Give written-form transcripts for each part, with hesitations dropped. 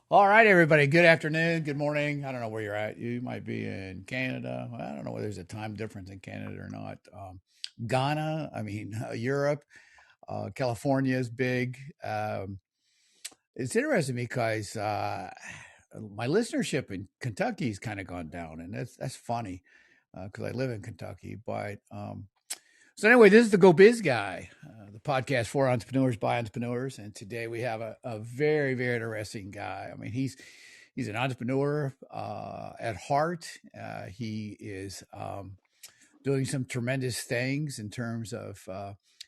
All right, everybody. Good afternoon. Good morning. I don't know where you're at. You might be in Canada. I don't know whether there's a time difference in Canada or not. Ghana, Europe, California is big. It's interesting because my listenership in Kentucky's kind of gone down, and that's funny because I live in Kentucky. So anyway, this is the Go Biz Guy, the podcast for entrepreneurs by entrepreneurs, and today we have a very very interesting guy. I mean, he's an entrepreneur at heart. He is doing some tremendous things in terms of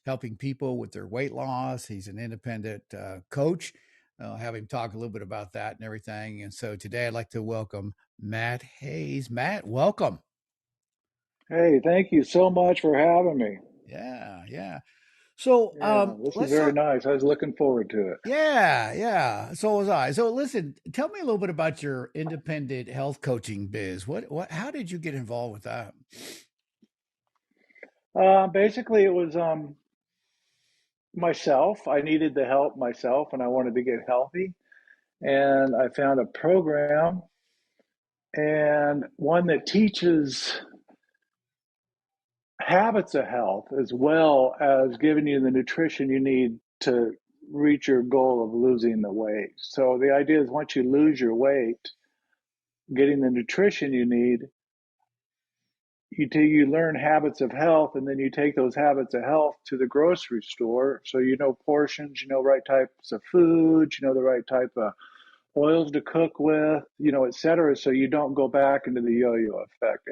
helping people with their weight loss. He's an independent coach. I'll have him talk a little bit about that and everything. And so today I'd like to welcome Matt Hayes. Matt, welcome. Hey, thank you so much for having me. Yeah, yeah. So Yeah, this is let's very talk. nice. I was looking forward to it. Yeah, yeah. So was I. So listen, tell me a little bit about your independent health coaching biz. How did you get involved with that? Basically, it was myself. I needed the help myself, and I wanted to get healthy. And I found a program and one that teaches habits of health as well as giving you the nutrition you need to reach your goal of losing the weight. So the idea is once you lose your weight, getting the nutrition you need you learn habits of health, and then you take those habits of health to the grocery store, so you know portions, you know right types of food, you know the right type of oils to cook with, you know, et cetera, so you don't go back into the yo-yo effect.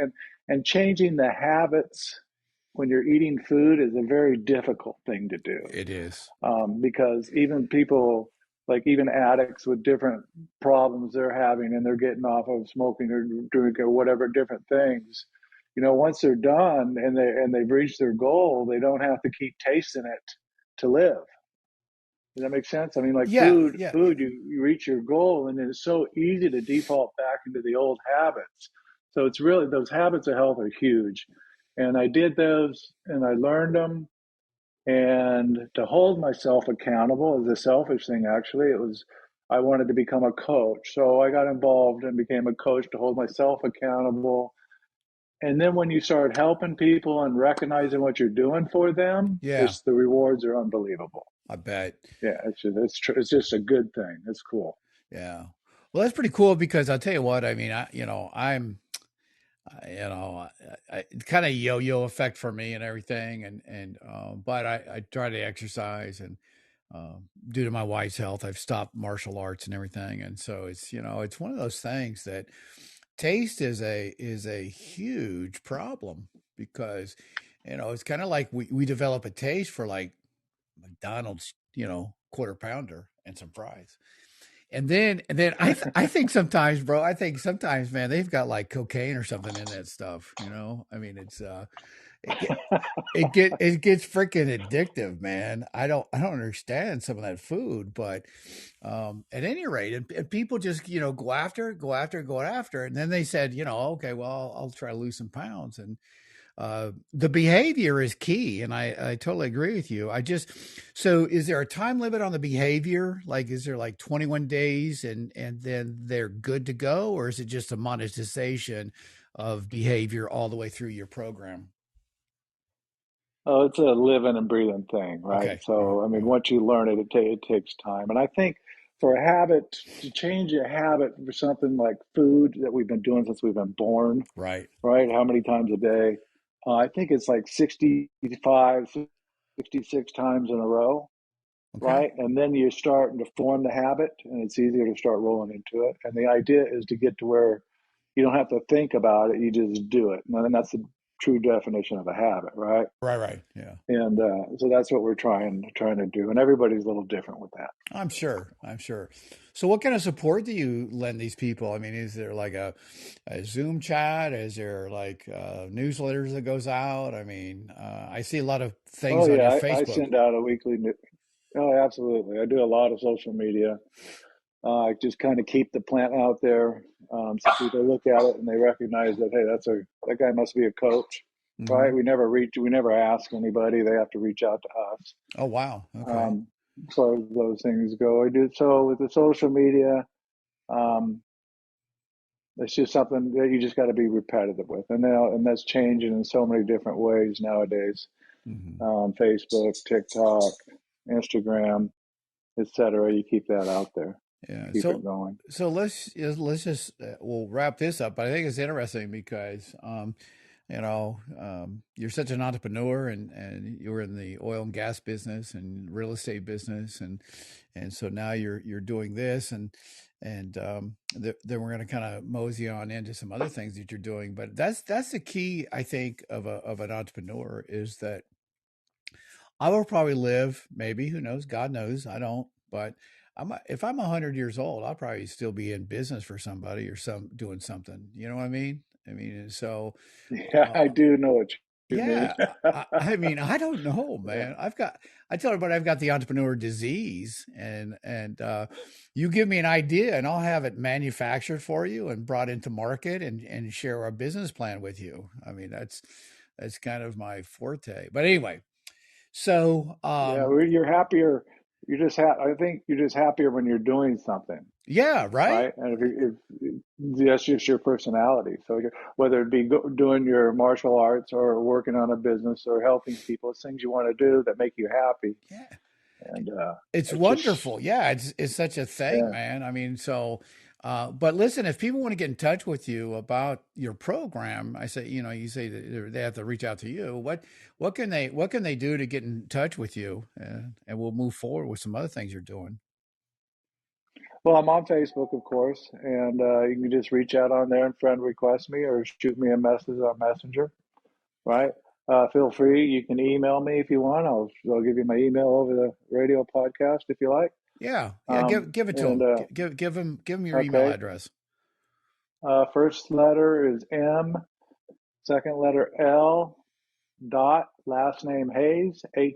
And changing the habits when you're eating food is a very difficult thing to do, It is. because even people, like even addicts with different problems they're having and they're getting off of smoking or drinking or whatever different things, you know, once they're done and they've reached their goal, they don't have to keep tasting it to live. Does that make sense? I mean, like Yeah, food, yeah, yeah. you reach your goal, and it's so easy to default back into the old habits. So it's really those habits of health are huge. And I did those and I learned them. And to hold myself accountable is a selfish thing, actually. It was, I wanted to become a coach. So I got involved and became a coach to hold myself accountable. And then when you start helping people and recognizing what you're doing for them, Yeah, it's the rewards are unbelievable. I bet. Yeah, it's just a good thing. It's cool. Yeah. Well, that's pretty cool because I'll tell you what, I mean, it's kind of yo-yo effect for me and everything. But I try to exercise and due to my wife's health, I've stopped martial arts and everything. And so it's one of those things that taste is a huge problem because, it's kind of like we develop a taste for like McDonald's, quarter pounder and some fries. And then I think sometimes, bro, I think sometimes, man, they've got like cocaine or something in that stuff. I mean, it get, it gets freaking addictive, man. I don't understand some of that food, but at any rate, and people just go after, and then they said, okay, well, I'll try to lose some pounds, and the behavior is key, and I totally agree with you. So is there a time limit on the behavior? Like, is there like 21 days and then they're good to go, or is it just a monetization of behavior all the way through your program? Oh, it's a living and breathing thing, right? Okay. All right. So, I mean, All right. once you learn it, it takes time. And I think for a habit, to change a habit for something like food that we've been doing since we've been born, Right. right? How many times a day? I think it's like 65, 66 times in a row, Okay. right? And then you're starting to form the habit and it's easier to start rolling into it. And the idea is to get to where you don't have to think about it, you just do it. And then that's the true definition of a habit, right? Right. Right. Yeah. And so that's what we're trying to do. And everybody's a little different with that. I'm sure. I'm sure. So, what kind of support do you lend these people? I mean, is there like a Zoom chat? Is there like newsletters that goes out? I mean, I see a lot of Oh things on your yeah, I Facebook. send out a weekly. Oh, absolutely. I do a lot of social media. I just kind of keep the plant out there, so people look at it and they recognize that hey, that guy must be a coach, right? Hmm. We never ask anybody. They have to reach out to us. Oh, wow. Okay. Um, so those things go. I do so with the social media. Um, it's just something that you just got to be repetitive with, and now and that's changing in so many different ways nowadays. Hmm. Facebook, TikTok, Instagram, etc. You keep that out there, Yeah. keep it going. So let's just we'll wrap this up. But I think it's interesting because you're such an entrepreneur, and you're in the oil and gas business and real estate business, and so now you're doing this, and then we're going to kind of mosey on into some other things that you're doing. But that's the key, I think, of an entrepreneur is that I will probably live, maybe, who knows? God knows, I don't. But if I'm 100 years old, I'll probably still be in business for somebody or some doing something. You know what I mean? I mean, and so Yeah, I uh, do know what you mean. yeah, I mean, I don't know, Yeah. man. I tell everybody I've got the entrepreneur disease, and you give me an idea, and I'll have it manufactured for you and brought into market, and share our business plan with you. I mean, that's kind of my forte. But anyway, so Yeah, you're happier. I think you're just happier when you're doing something, yeah, right. right? And if that's just your personality. So whether it be doing your martial arts or working on a business or helping people, it's things you want to do that make you happy. Yeah. And It's it's just, wonderful. Yeah, it's such a thing, yeah. man. I mean, so but listen, if people want to get in touch with you about your program, I say, you say that they have to reach out to you. What can they do to get in touch with you? And we'll move forward with some other things you're doing. Well, I'm on Facebook, of course, and you can just reach out on there and friend request me or shoot me a message on Messenger, right? Feel free. You can email me if you want. I'll give you my email over the radio podcast if you like. Yeah, yeah. Give it to And them. Give them your email okay, address. first letter is M, second letter L, dot, last name Hayes, Hayes,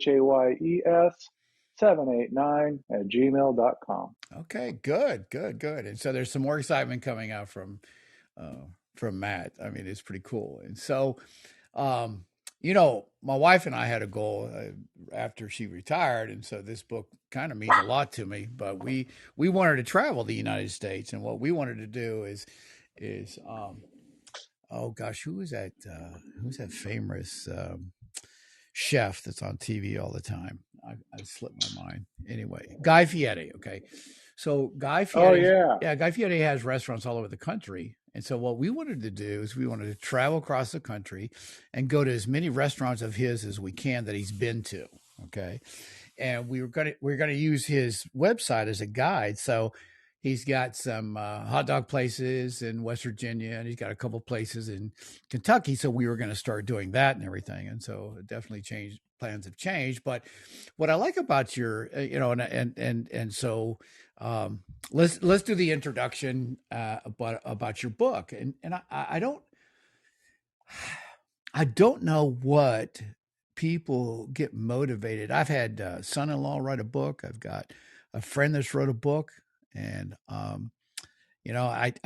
789 at gmail.com. Okay, good, good, good. And so there's some more excitement coming out from Matt. I mean, it's pretty cool. And so, um, my wife and I had a goal after she retired, and so this book kind of means a lot to me. But we wanted to travel the United States, and what we wanted to do is oh gosh, who's that famous chef that's on TV all the time? I slipped my mind. Anyway, Guy Fieri. Okay, so Oh, yeah. Guy Fieri has restaurants all over the country. And so what we wanted to do is we wanted to travel across the country and go to as many restaurants of his as we can that he's been to. Okay. And we are gonna use his website as a guide. So he's got some hot dog places in West Virginia, and he's got a couple places in Kentucky. So we were going to start doing that and everything. And so it definitely changed. Plans have changed. But what I like about your, and so let's do the introduction about your book. And I don't know what people get motivated. I've had son-in-law write a book. I've got a friend that's wrote a book, and I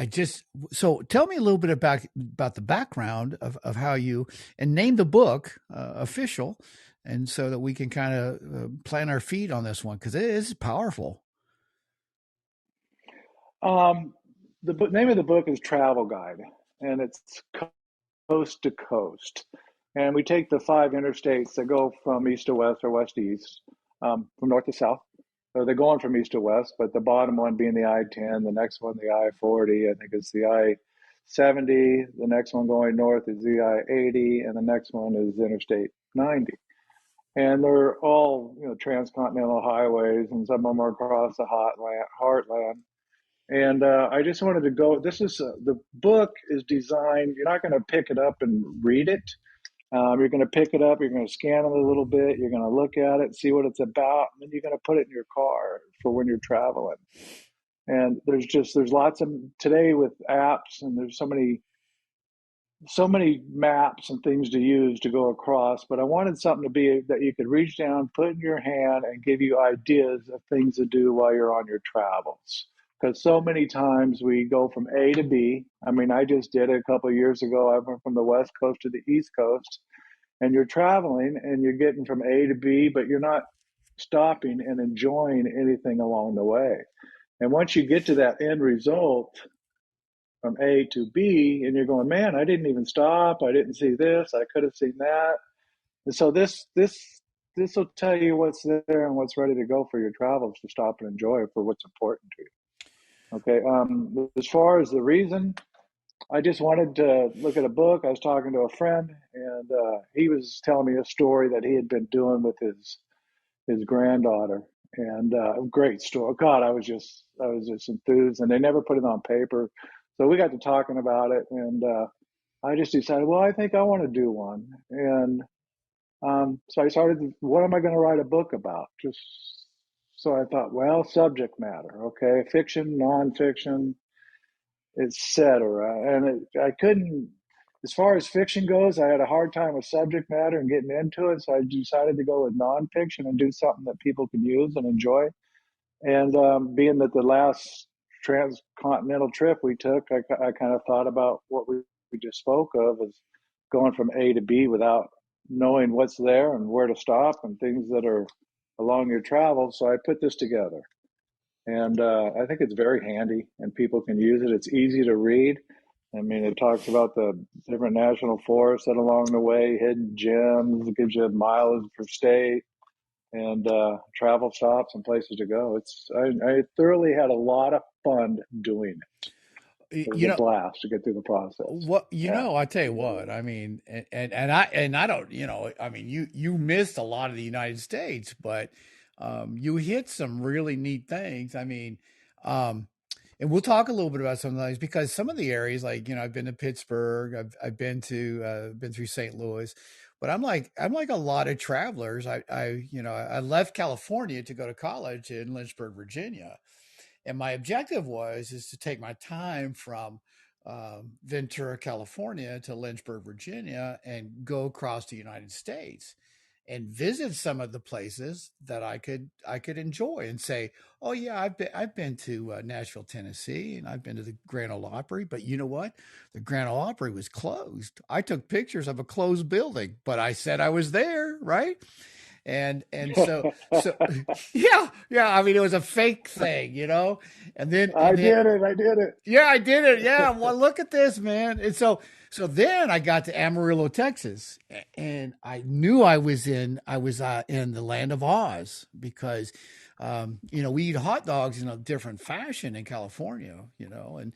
just so tell me a little bit about the background of how you and name the book official, and so that we can kind of plant our feet on this one because it is powerful. Um, the name of the book is Travel Guide, and it's coast to coast. And we take the five interstates that go from east to west or west to east, from north to south. So they're going from east to west, but the bottom one being the I-10, the next one the I-40, I think it's the I-70. The next one going north is the I-80, and the next one is Interstate 90. And they're all, transcontinental highways, and some of them are across the heartland. And I just wanted to go. The book is designed. You're not going to pick it up and read it. You're going to pick it up. You're going to scan it a little bit. You're going to look at it, see what it's about, and then you're going to put it in your car for when you're traveling. And there's lots of today with apps, and there's so many maps and things to use to go across, but I wanted something to be that you could reach down, put in your hand, and give you ideas of things to do while you're on your travels. Because so many times we go from A to B. I mean, I just did it a couple of years ago. I went from the West Coast to the East Coast, and you're traveling and you're getting from A to B, but you're not stopping and enjoying anything along the way. And once you get to that end result from A to B, and you're going, man, I didn't even stop. I didn't see this. I could have seen that. And so this will tell you what's there and what's ready to go for your travels to stop and enjoy for what's important to you. Okay. As far as the reason, I just wanted to look at a book. I was talking to a friend, and he was telling me a story that he had been doing with his granddaughter, and a great story. God, I was just enthused, and they never put it on paper, so we got to talking about it, and I just decided, well, I think I want to do one, and so I started. What am I going to write a book about? Just so I thought, well, subject matter, okay, fiction, nonfiction, etc. And I couldn't, as far as fiction goes, I had a hard time with subject matter and getting into it. So I decided to go with nonfiction and do something that people can use and enjoy. And being that the last transcontinental trip we took, I kind of thought about what we just spoke of as going from A to B without knowing what's there and where to stop and things that are along your travel. So I put this together. And I think it's very handy and people can use it. It's easy to read. I mean, it talks about the different national forests that along the way, hidden gems, it gives you mileage per state and travel stops and places to go. I thoroughly had a lot of fun doing it. It was You a know, blast to get through the process. what Yeah. I tell you what, I mean, and I don't, I mean, you missed a lot of the United States, but you hit some really neat things. I mean, um, and we'll talk a little bit about some of those because some of the areas, like I've been to Pittsburgh, I've been through St. Louis, but I'm like a lot of travelers. I left California to go to college in Lynchburg, Virginia, and my objective was is to take my time from Ventura, California to Lynchburg, Virginia, and go across the United States and visit some of the places that I could enjoy and say, oh yeah, I've been to Nashville, Tennessee, and I've been to the Grand Ole Opry. But you know what? The Grand Ole Opry was closed. I took pictures of a closed building, but I said I was there, right? And so yeah, I mean it was a fake thing, and I then did it. I did it. yeah, I did it. Yeah, well, look at this, man. And so then I got to Amarillo, Texas, and I knew I was in the land of Oz because we eat hot dogs in a different fashion in California, and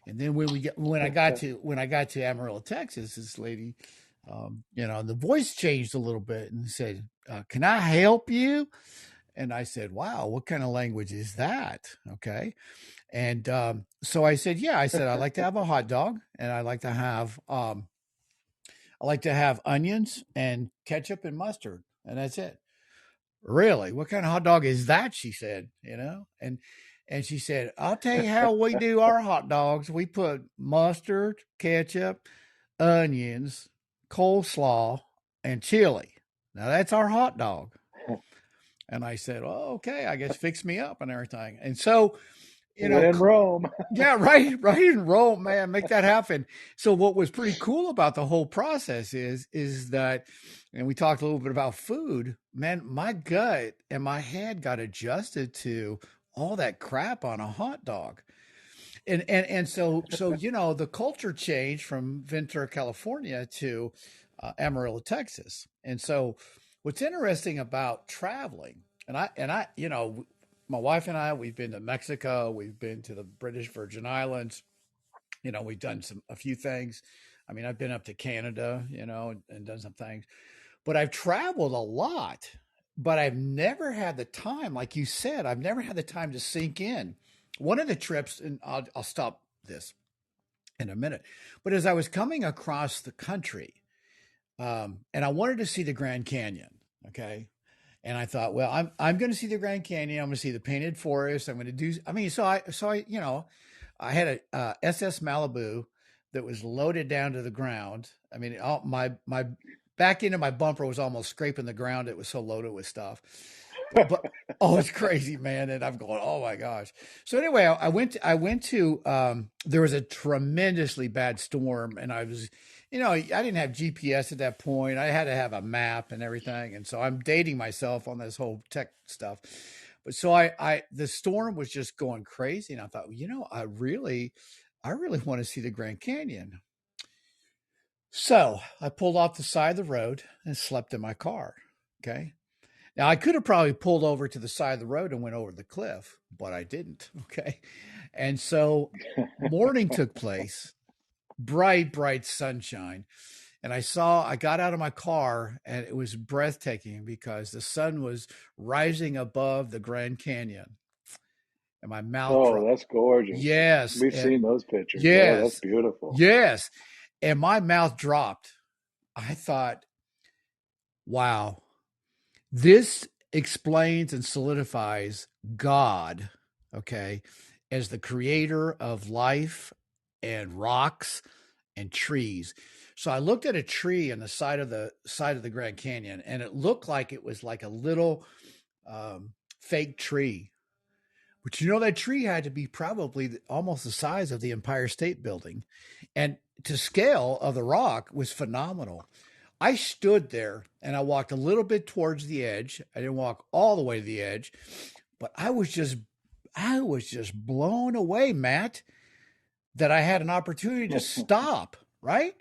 then when I got to Amarillo, Texas, this lady, the voice changed a little bit and said, "Can I help you?" And I said, "Wow, what kind of language is that?" Okay. And so I said, "Yeah." I said, "I like to have a hot dog, and I like to have onions and ketchup and mustard, and that's it." Really? What kind of hot dog is that? She said, and she said, "I'll tell you how we do our hot dogs. We put mustard, ketchup, onions, coleslaw, and chili. Now that's our hot dog." And I said, "Oh, okay. I guess fix me up and everything." And so, you When know, in Rome. yeah, right, right in Rome, man, make that happen. So what was pretty cool about the whole process is that, and we talked a little bit about food, man, my gut and my head got adjusted to all that crap on a hot dog. And so the culture changed from Ventura, California to Amarillo, Texas. And so what's interesting about traveling, and I my wife and I, we've been to Mexico, we've been to the British Virgin Islands, we've done a few things. I mean, I've been up to Canada, and done some things, but I've traveled a lot, but I've never had the time, like you said, I've never had the time to sink in. One of the trips, and I'll stop this in a minute, but as I was coming across the country, and I wanted to see the Grand Canyon, okay, and I thought, well, I'm going to see the Grand Canyon. I'm going to see the Painted Forest. I'm going to do. I mean, so I I had a SS Malibu that was loaded down to the ground. I mean, my back end of my bumper was almost scraping the ground. It was so loaded with stuff. But oh, it's crazy, man. And I'm going, oh my gosh. So anyway, I went to there was a tremendously bad storm, and I was, I didn't have GPS at that point. I had to have a map and everything, and so I'm dating myself on this whole tech stuff. But so the storm was just going crazy, and I thought, well, I really want to see the Grand Canyon. So I pulled off the side of the road and slept in my car. Okay. Now I could have probably pulled over to the side of the road and went over the cliff, but I didn't. Okay. And so morning took place, bright, bright sunshine. And I got out of my car and it was breathtaking because the sun was rising above the Grand Canyon and my mouth Oh, dropped. that's gorgeous. Yes. We've And seen those pictures. Yeah, that's yes, beautiful. yes. And my mouth dropped. I thought, wow, this explains and solidifies God, okay, as the creator of life and rocks and trees. So I looked at a tree on the side of the Grand Canyon, and it looked like it was like a little fake tree. But that tree had to be probably almost the size of the Empire State Building, and to scale of the rock was phenomenal. I stood there and I walked a little bit towards the edge. I didn't walk all the way to the edge, but I was just blown away, Matt, that I had an opportunity to stop, right?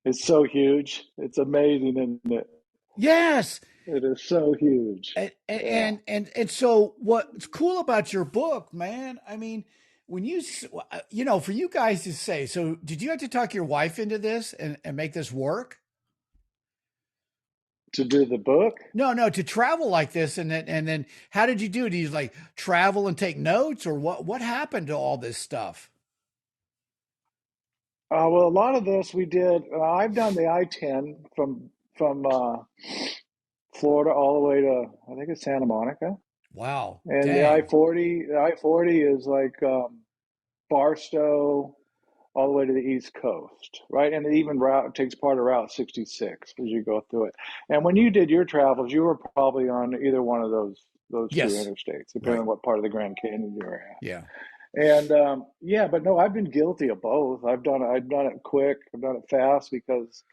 It's so huge. It's amazing, isn't it? Yes. It is so huge. Yeah. And so what's cool about your book, man? I mean, when for you guys to say, so did you have to talk your wife into this and make this work? To do the book? No, no, to travel like this, and then how did you do it? Did you like travel and take notes, or what happened to all this stuff? Well, a lot of this we did. I've done the I-10 from Florida all the way to I think it's Santa Monica, Wow, and the dang, I-40 is like Barstow all the way to the East Coast, right? And it even takes part of Route 66 as you go through it. And when you did your travels, you were probably on either one of those two yes, interstates, depending right, on what part of the Grand Canyon you were at. yeah, And yeah, but no, I've been guilty of both. I've done it quick, I've done it fast because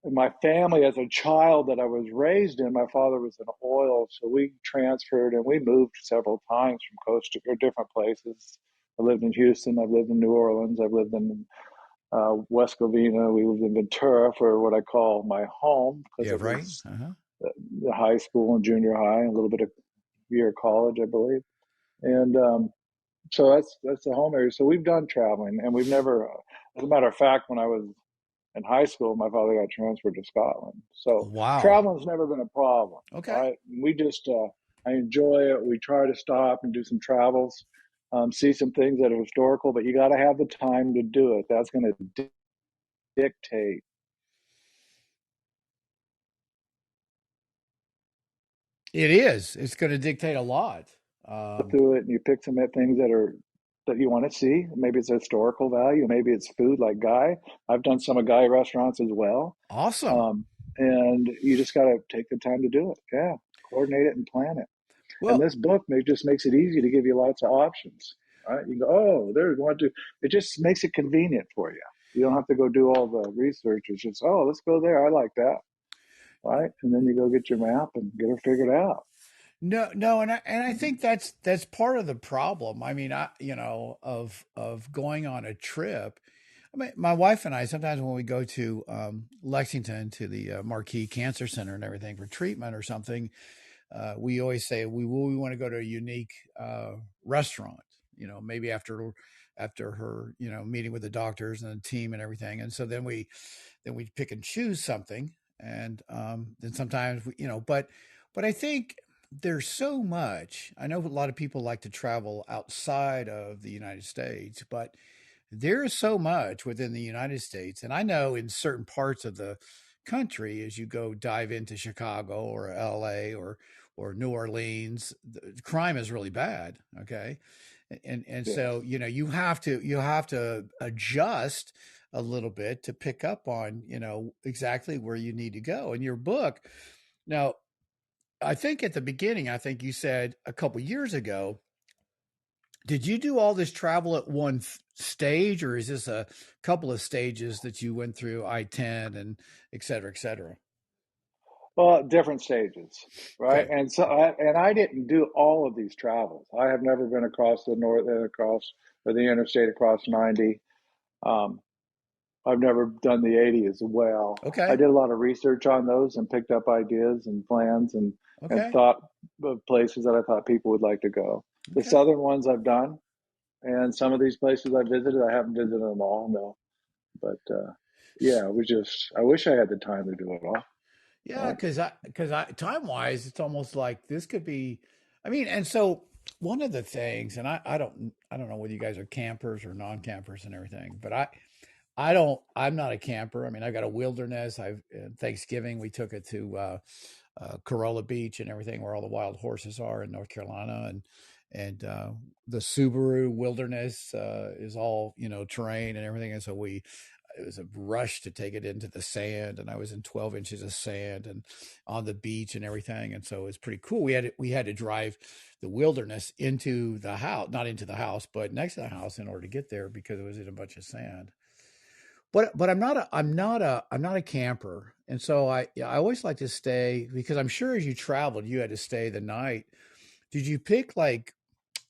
my family, as a child that I was raised in, my father was in oil, so we transferred and we moved several times from coast to or different places. I lived in Houston, I've lived in New Orleans, I've lived in West Covina. We lived in Ventura for what I call my home because yeah, it right, was uh-huh. the high school and junior high, and a little bit of year of college, I believe. And so that's the home area. So we've done traveling, and we've never. As a matter of fact, when I was in high school, my father got transferred to Scotland. So Wow, traveling's never been a problem, okay. right? We just I enjoy it. We try to stop and do some travels, see some things that are historical, but you got to have the time to do it. That's going to dictate It is. It's going to dictate a lot. Um, through it, and you pick some things that you want to see. Maybe it's historical value, maybe it's food like Guy. I've done some of Guy restaurants as well, awesome. um, and you just got to take the time to do it. Yeah, coordinate it and plan it. And Well, this book just makes it easy to give you lots of options. Right? You go, oh, there's one, two. It just makes it convenient for you. You don't have to go do all the research. It's just, oh, let's go there. I like that. Right? And then you go get your map and get her figured out. no, no, and I think that's part of the problem. I mean, of going on a trip. I mean, my wife and I sometimes when we go to Lexington to the Marquis Cancer Center and everything for treatment or something, we always say we want to go to a unique restaurant. Maybe after her meeting with the doctors and the team and everything, and so then we pick and choose something, and then sometimes but I think there's so much. I know a lot of people like to travel outside of the United States, but there is so much within the United States. And I know in certain parts of the country, as you go dive into Chicago or LA or New Orleans, the crime is really bad. Okay. And Yes. so, you have to adjust a little bit to pick up on, exactly where you need to go. In your book, now I think at the beginning, I think you said a couple years ago, did you do all this travel at one stage, or is this a couple of stages that you went through I-10 and et cetera, et cetera? Well, different stages, right? Okay. And I didn't do all of these travels. I have never been across the north, across or the interstate across 90. Um, I've never done the 80 as well. I Okay. did a lot of research on those and picked up ideas and plans and Okay. thought of places that I thought people would like to go. The Okay. southern ones I've done, and some of these places I visited, I haven't visited them all, no. But yeah, it was just I wish I had the time to do it all. Yeah, Right? because I time wise, it's almost like this could be. I mean, and so one of the things, and I don't know whether you guys are campers or non campers and everything, but I'm not a camper. I mean, I've got a wilderness. Thanksgiving we took it to Corolla Beach and everything, where all the wild horses are in North Carolina, and the Subaru Wilderness is all terrain and everything, and so we it was a rush to take it into the sand, and I was in 12 inches of sand and on the beach and everything, and so it was pretty cool. We had to drive the wilderness into the house, not into the house, but next to the house in order to get there because it was in a bunch of sand. But I'm not a camper, and so I always like to stay because I'm sure as you traveled, you had to stay the night. Did you pick like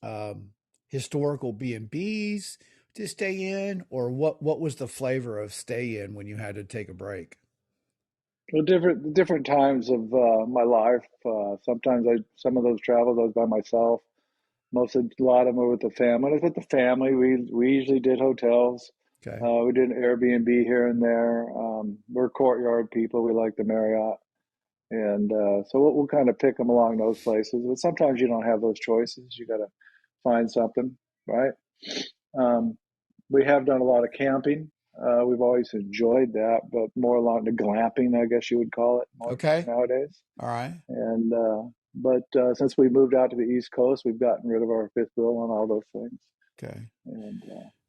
um, historical B&Bs to stay in, or what was the flavor of stay in when you had to take a break? Well, different times of my life. Sometimes some of those travels I was by myself. A lot of them were with the family. When I was with the family, we usually did hotels. Okay, We did an Airbnb here and there. We're courtyard people. We like the Marriott, and so we'll kind of pick them along those places. But sometimes you don't have those choices. You got to find something, right? Um, we have done a lot of camping. We've always enjoyed that, but more along the glamping, I guess you would call it more okay, nowadays. all right, And but since we moved out to the East Coast, we've gotten rid of our fifth wheel and all those things, okay, and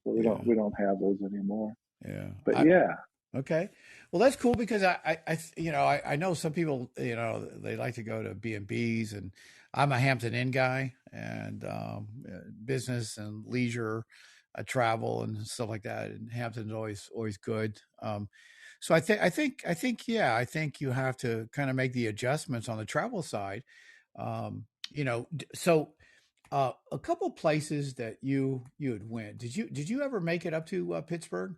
so we don't yeah, we don't have those anymore. yeah. But I yeah, Okay. Well, that's cool because I know some people, they like to go to B&Bs, and I'm a Hampton Inn guy, and business and leisure, travel and stuff like that. And Hampton's always good. So yeah, I think you have to kind of make the adjustments on the travel side. So a couple places that you had went. Did you ever make it up to Pittsburgh?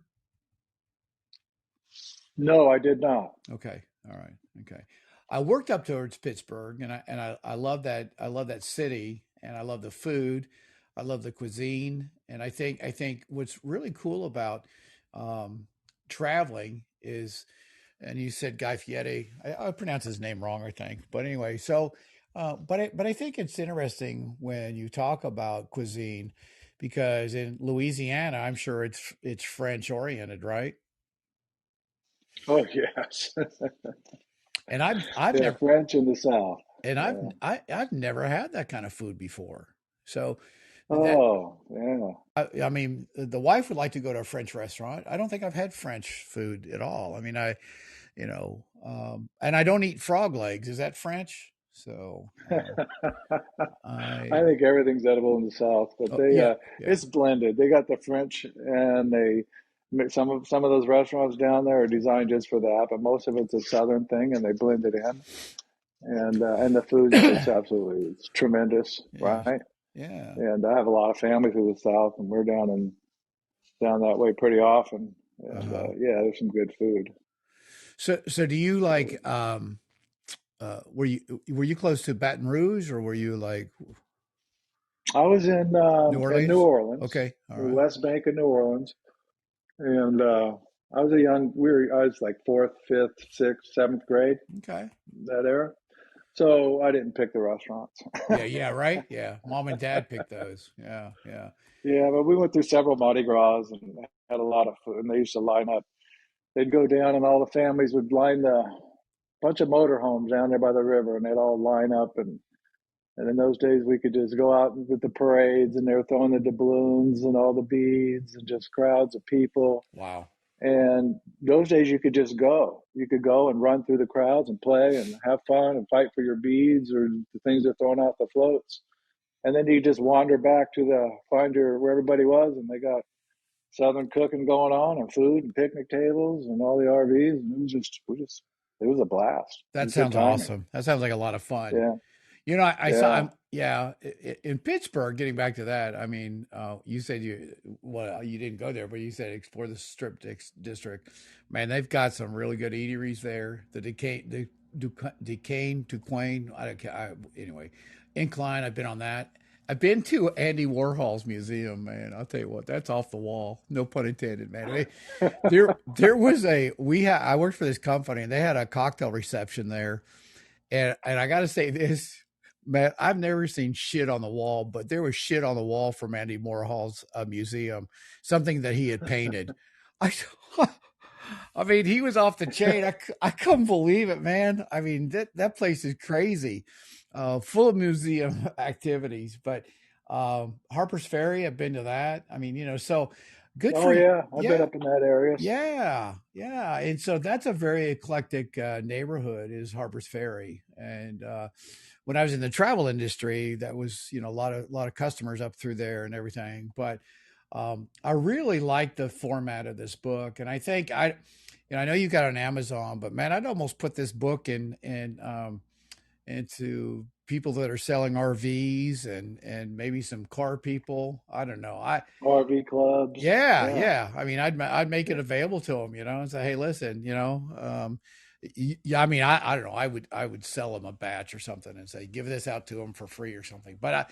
no, I did not. Okay. All right. Okay. I worked up towards Pittsburgh, and I love that. I love that city, and I love the food. I love the cuisine, and I think what's really cool about um, traveling is, and you said Guy Fieri. I pronounced his name wrong, I think, but anyway. So, but I think it's interesting when you talk about cuisine, because in Louisiana, I'm sure it's French oriented, right? Oh yes, And I've yeah, never French in the South. and I've Yeah. I, I've never had that kind of food before. So that Oh yeah. I mean, the wife would like to go to a French restaurant. I don't think I've had French food at all. I mean, and I don't eat frog legs. Is that French? So I I think everything's edible in the South, but oh yeah, yeah, it's blended. They got the French, and some of those restaurants down there are designed just for that, but most of it's a Southern thing, and they blend it in. And the food's just absolutely it's tremendous, yeah, right? yeah. And I have a lot of family through the South, and we're down that way pretty often. And Uh-huh. yeah, there's some good food. So do you like were you close to Baton Rouge, or were you like I was New in New Orleans? Orleans, Okay, all the right. West Bank of New Orleans, and I was a young. I was like fourth, fifth, sixth, seventh grade Okay. that era. So I didn't pick the restaurants. Yeah, yeah, right? Yeah. Mom and dad picked those. Yeah, yeah. Yeah, but we went through several Mardi Gras and had a lot of food. And they used to line up. They'd go down, and all the families would line the bunch of motorhomes down there by the river, and they'd all line up. And in those days, we could just go out with the parades, and they were throwing the doubloons and all the beads, and just crowds of people. Wow. And those days, you could just go. You could go and run through the crowds and play and have fun and fight for your beads or the things they're throwing out the floats. And then you just wander back to the find your where everybody was, and they got southern cooking going on and food and picnic tables and all the RVs, and it was just we just It was a blast. It That was good sounds timing. awesome. That sounds like a lot of fun. Yeah, You know, I saw. yeah. Yeah, in Pittsburgh. Getting back to that, I mean, you said you didn't go there, but you said explore the district. Man, they've got some really good eateries there. The Duquesne. I don't care. Anyway, Incline. I've been on that. I've been to Andy Warhol's museum. Man, I'll tell you what, that's off the wall. No pun intended, man. There was a we had. I worked for this company, and they had a cocktail reception there, and I got to say this, man, I've never seen shit on the wall, but there was shit on the wall from Andy Warhol's museum, something that he had painted. I, I mean, he was off the chain. I couldn't believe it, man. I mean, that place is crazy, full of museum activities. But Harper's Ferry, I've been to that. I mean, so good Oh for you. yeah, I've been Yeah, up in that area. yeah, and so that's a very eclectic neighborhood is Harper's Ferry. And when I was in the travel industry, that was a lot of customers up through there and everything. But I really like the format of this book, and I think I know you got it on Amazon, but man, I'd almost put this book into people that are selling RVs and maybe some car people. I don't know. RV clubs. Yeah, Yeah, yeah. I mean, I'd make it yeah. available to them, and say, hey, listen, yeah. I mean, I don't know. I would sell them a batch or something and say, give this out to them for free or something. But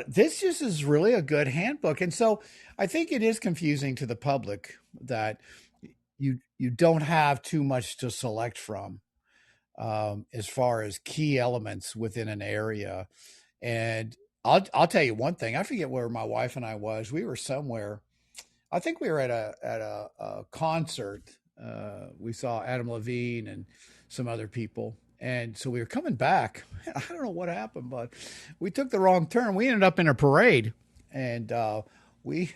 this just is really a good handbook, and so I think it is confusing to the public that you don't have too much to select from as far as key elements within an area. And I'll tell you one thing. I forget where my wife and I was. We were somewhere. I think we were at a concert. We saw Adam Levine and some other people, and so we were coming back. I don't know what happened, but we took the wrong turn. We ended up in a parade, and we.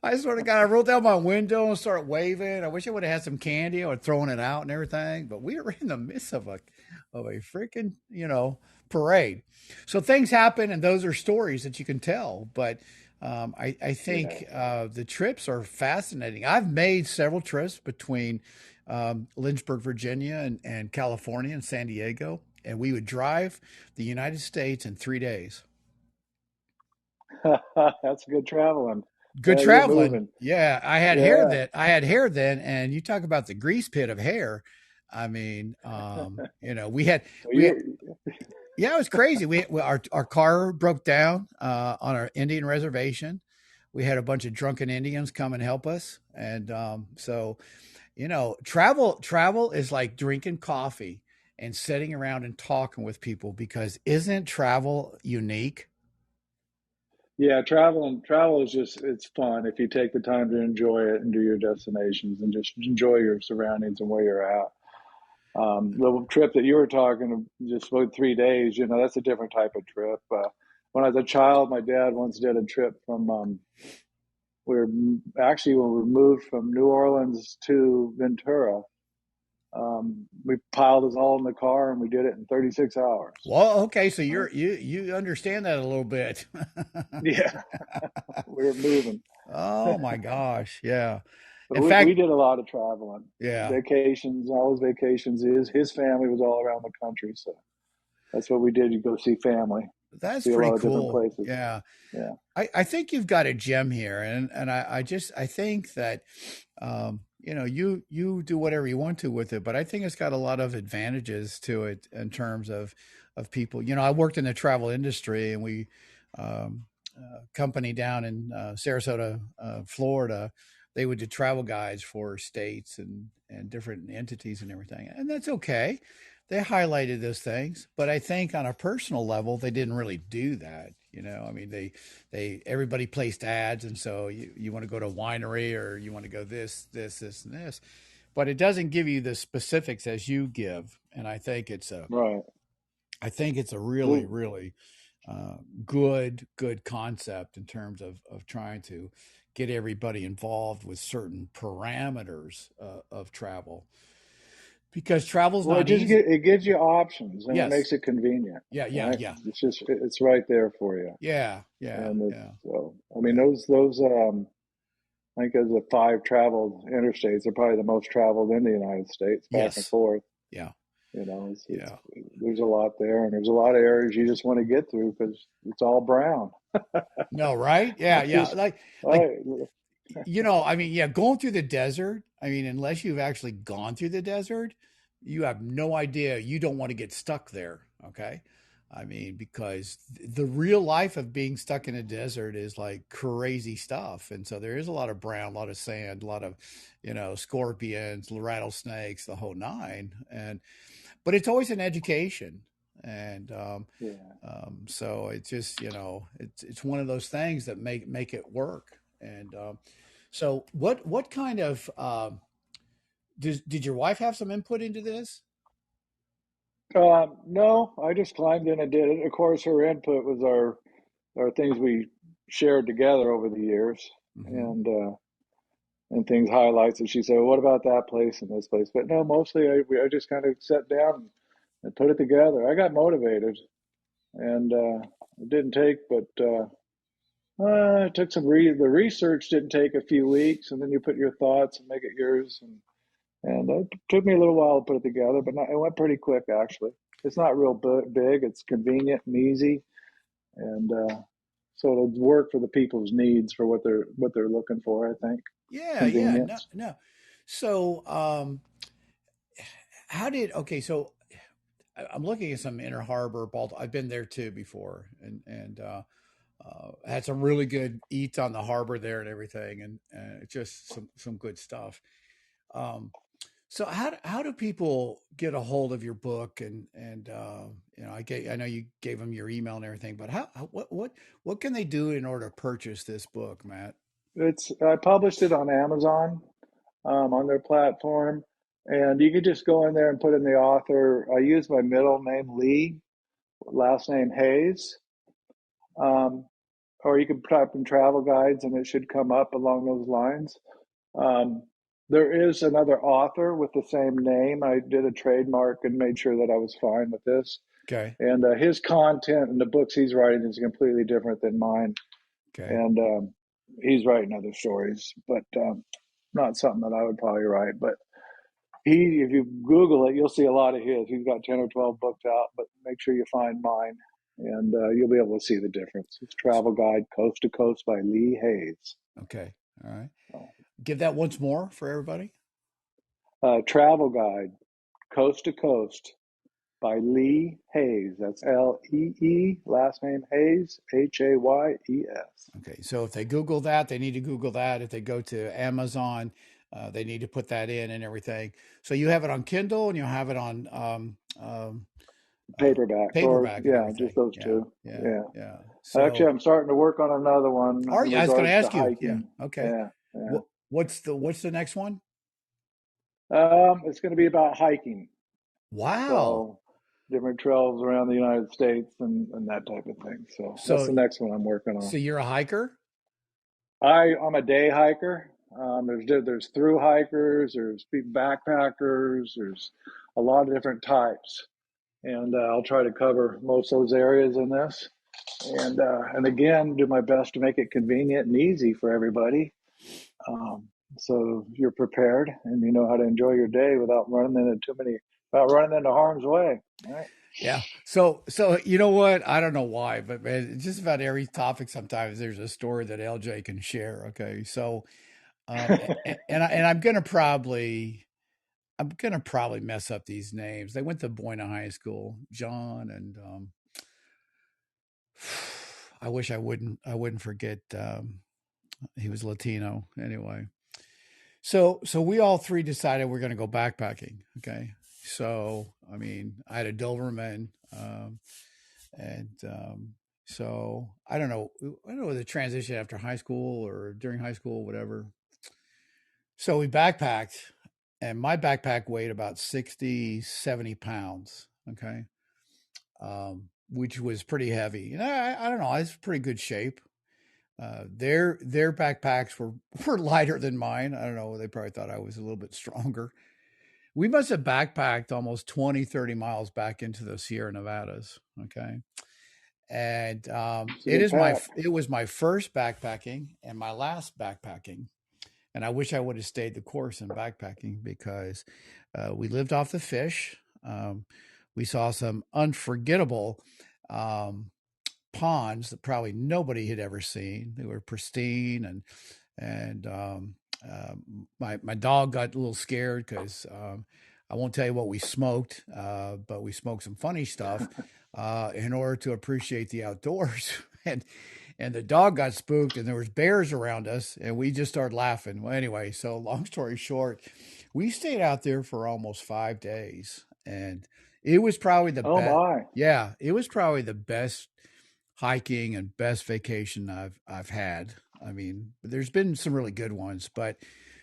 I sort of got. I rolled down my window and started waving. I wish I would have had some candy or throwing it out and everything, but we were in the midst of a freaking parade. So things happen, and those are stories that you can tell. But I think Yeah. the trips are fascinating. I've made several trips between Lynchburg, Virginia, and California and San Diego, and we would drive the United States in 3 days. That's good traveling. Good Yeah, you're traveling. moving. Yeah, Yeah. I had hair then, and you talk about the grease pit of hair. I mean, we had Well, we you're. yeah, it was crazy. Our car broke down on our Indian reservation. We had a bunch of drunken Indians come and help us, and so travel is like drinking coffee and sitting around and talking with people because isn't travel unique? Yeah, travel is just it's fun if you take the time to enjoy it and do your destinations and just enjoy your surroundings and where you're at. The trip that you were talking just about 3 days, that's a different type of trip. When I was a child, my dad once did a trip from we were actually when we moved from New Orleans to Ventura. We piled us all in the car and we did it in 36 hours. Well, okay, so Uh, you understand that a little bit. yeah, we were moving. Oh my gosh, yeah. But In we fact, did a lot of traveling, yeah, vacations, all his vacations. His family was all around the country, so that's what we did. You go see family, that's see a pretty lot of different cool. places. Yeah. Yeah, I think you've got a gem here, and I think that you do whatever you want to with it, but I think it's got a lot of advantages to it in terms of people. I worked in the travel industry, and we company down in Sarasota, Florida. They would do travel guides for states and different entities and everything, and that's okay. They highlighted those things, but I think on a personal level, they didn't really do that. I mean, they everybody placed ads, and so you want to go to a winery or you want to go this, and this, but it doesn't give you the specifics as you give. And right. I think it's a really, Well, really good concept in terms of trying to get everybody involved with certain parameters of travel because travel's well, not easy. it gives you options and it Yes. makes it convenient, Yeah. Yeah. right? Yeah. It's right there for you. Yeah. Yeah. And Yeah. so I mean those I think of the five traveled interstates, they're probably the most traveled in the United States, back and Yes. forth. Yeah. You know, Yeah. there's a lot there, and there's a lot of areas you just want to get through because it's all brown. No, right? Yeah, yeah. Just Like I I mean, yeah, going through the desert, I mean, unless you've actually gone through the desert, you have no idea. You don't want to get stuck there, okay? I mean, because the real life of being stuck in a desert is like crazy stuff. And so there is a lot of brown, a lot of sand, a lot of, scorpions, rattlesnakes, the whole nine. But it's always an education. And yeah. so it's just, it's one of those things that make it work. And so what kind of did your wife have some input into this? No, I just climbed in and did it. Of course, her input was our things we shared together over the years, Hmm. and things highlights. And she said, well, "What about that place and this place?" But no, mostly I just kind of sat down and put it together. I got motivated, and it didn't take, but it took the research didn't take a few weeks, and then you put your thoughts and make it yours, and it took me a little while to put it together, but it went pretty quick actually. It's not real big. It's convenient and easy, and so it'll work for the people's needs for what they're looking for. I think Yeah, yeah, no, convenience. no. So how did okay? So I'm looking at some Inner Harbor, Baltimore. I've been there too before, and had some really good eats on the harbor there and everything, and it's just some good stuff. Um, So how do people get a hold of your book and I know you gave them your email and everything, but what can they do in order to purchase this book, Matt? It's I published it on Amazon, on their platform, and you could just go in there and put in the author. I use my middle name Lee, last name Hayes, um, or you can type in travel guides and it should come up along those lines. Um, there is another author with the same name. I did a trademark and made sure that I was fine with this. Okay, And his content and the books he's writing is completely different than mine. okay, And he's writing other stories, but not something that I would probably write. But if you Google it, you'll see a lot of his. He's got 10 or 12 books out, but make sure you find mine, and you'll be able to see the difference. It's Travel Guide Coast to Coast by Lee Hayes. okay, all right. Give that once more for everybody. Travel Guide Coast to Coast by Lee Hayes. That's Lee, last name Hayes, Hayes. Okay, so if they Google that, they need to Google that. If they go to Amazon, they need to put that in and everything. So you have it on Kindle and you have it on uh, Paperback, or paperback and yeah, just everything. those Yeah, two. yeah, Yeah. yeah. Actually, So I'm starting to work on another one are in you? I was going to regards to ask you. Yeah. hiking. Okay. Yeah, yeah. What's the next one? It's going to be about hiking. Wow. So different trails around the United States and that type of thing. So that's So the next one I'm working so on. you're a hiker? I'm a day hiker. There's through hikers, there's backpackers, there's a lot of different types, and I'll try to cover most of those areas in this, and again do my best to make it convenient and easy for everybody. Um, so you're prepared and you know how to enjoy your day without running into harm's way. Right? Yeah. So you know what? I don't know why, but man, just about every topic sometimes there's a story that LJ can share. Okay. So and I'm gonna probably mess up these names. They went to Buena High School, John and I wish I wouldn't forget he was Latino anyway. So we all three decided we're going to go backpacking. Okay. So I mean, I had a Doberman, and so I don't know. I don't know the transition after high school or during high school, whatever. So we backpacked, and my backpack weighed about 60, 70 pounds. Okay. Which was pretty heavy. And I don't know. I was pretty good shape. Their backpacks were lighter than mine. I don't know. They probably thought I was a little bit stronger. We must have backpacked almost 20, 30 miles back into the Sierra Nevadas. Okay. And It's a good pack. it was my first backpacking and my last backpacking. And I wish I would have stayed the course in backpacking because we lived off the fish. We saw some unforgettable um, ponds that probably nobody had ever seen. They were pristine, and my dog got a little scared because I won't tell you what we smoked, but we smoked some funny stuff in order to appreciate the outdoors. And the dog got spooked, and there was bears around us, and we just started laughing. Well, anyway, so long story short, we stayed out there for almost 5 days, and it was probably the Oh best. my. Yeah, it was probably the best hiking and best vacation I've had. I mean, there's been some really good ones, but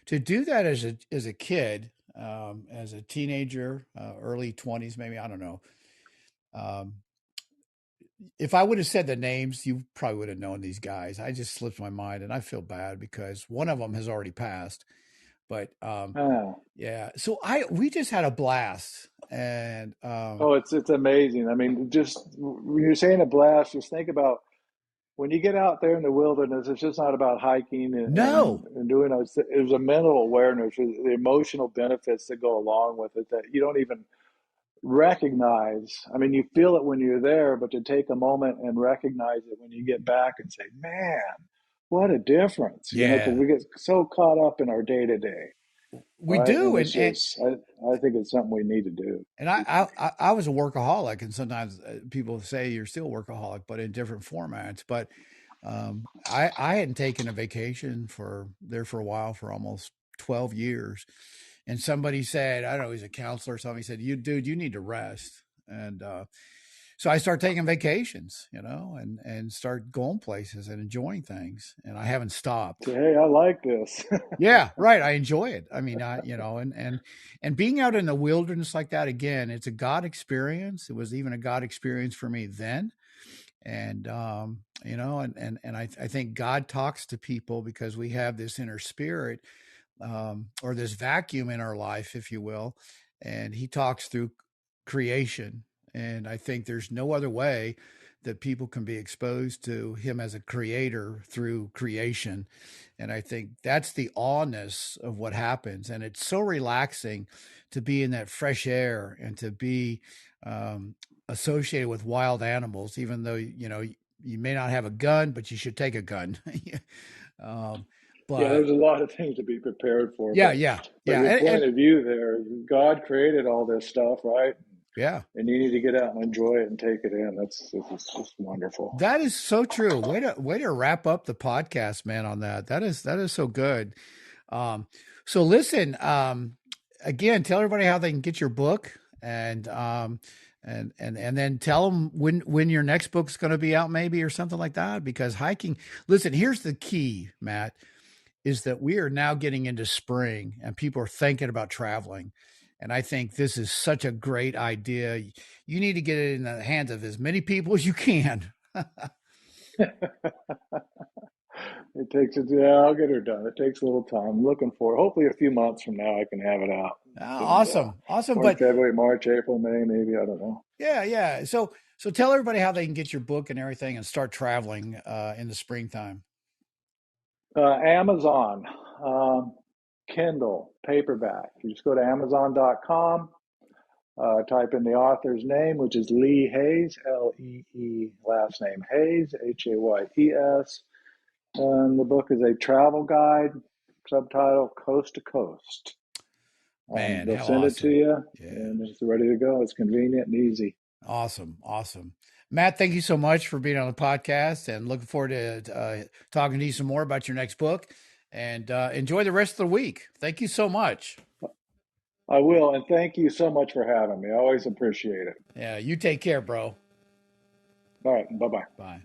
to do that as a kid, as a teenager, early 20s, maybe, I don't know. Um, if I would have said the names, you probably would have known these guys. I just slipped my mind, and I feel bad because one of them has already passed. But Ah. yeah, so I we just had a blast, and Oh, it's amazing. I mean, just when you're saying a blast, just think about when you get out there in the wilderness. It's just not about hiking no, and doing those. It was a mental awareness, the emotional benefits that go along with it that you don't even recognize. I mean, you feel it when you're there, but to take a moment and recognize it when you get back and say, "Man, what a difference!" You know, because yeah, we get so caught up in our day to day, we right? do, And it's just, I think it's something we need to do. and I was a workaholic, and sometimes people say you're still a workaholic, but in different formats. But I hadn't taken a vacation for a while for almost 12 years, and somebody said, I don't know, he's a counselor or something. He said, you need to rest, and so I start taking vacations, and start going places and enjoying things, and I haven't stopped. Say, hey, I like this. Yeah, right. I enjoy it. I mean, and being out in the wilderness like that again, it's a God experience. It was even a God experience for me then. And I think God talks to people because we have this inner spirit, or this vacuum in our life, if you will, and he talks through creation. And I think there's no other way that people can be exposed to him as a creator through creation. And I think that's the awness of what happens. And it's so relaxing to be in that fresh air and to be um, associated with wild animals, even though, you may not have a gun, but you should take a gun. um, Yeah, but there's a lot of things to be prepared for, yeah, yeah, but yeah. your And point of view there, God created all this stuff, right? yeah, And you need to get out and enjoy it and take it in. It's just wonderful. that is so true. Way to wrap up the podcast, man, on that. That is so good. Um, so listen, again, tell everybody how they can get your book, and then tell them when your next book's going to be out, maybe, or something like that. Because hiking, listen, here's the key, Matt, is that we are now getting into spring and people are thinking about traveling. And I think this is such a great idea. You need to get it in the hands of as many people as you can. It takes it. Yeah, I'll get her done. It takes a little time. I'm looking for. Hopefully, a few months from now, I can have it out. And Awesome. Awesome. or in But February, March, April, May, maybe I don't know. yeah, yeah. So tell everybody how they can get your book and everything and start traveling in the springtime. Amazon, um, Kindle, paperback. You just go to Amazon.com. Type in the author's name, which is Lee Hayes, Lee, last name Hayes, Hayes. And the book is a travel guide, subtitle Coast to Coast. Man, They'll how send it to awesome. you, Yeah. and it's ready to go. It's convenient and easy. Awesome. Awesome. Matt, thank you so much for being on the podcast and looking forward to talking to you some more about your next book, and enjoy the rest of the week. Thank you so much. I will, and thank you so much for having me. I always appreciate it. Yeah, you take care, bro. All right, bye bye. Bye.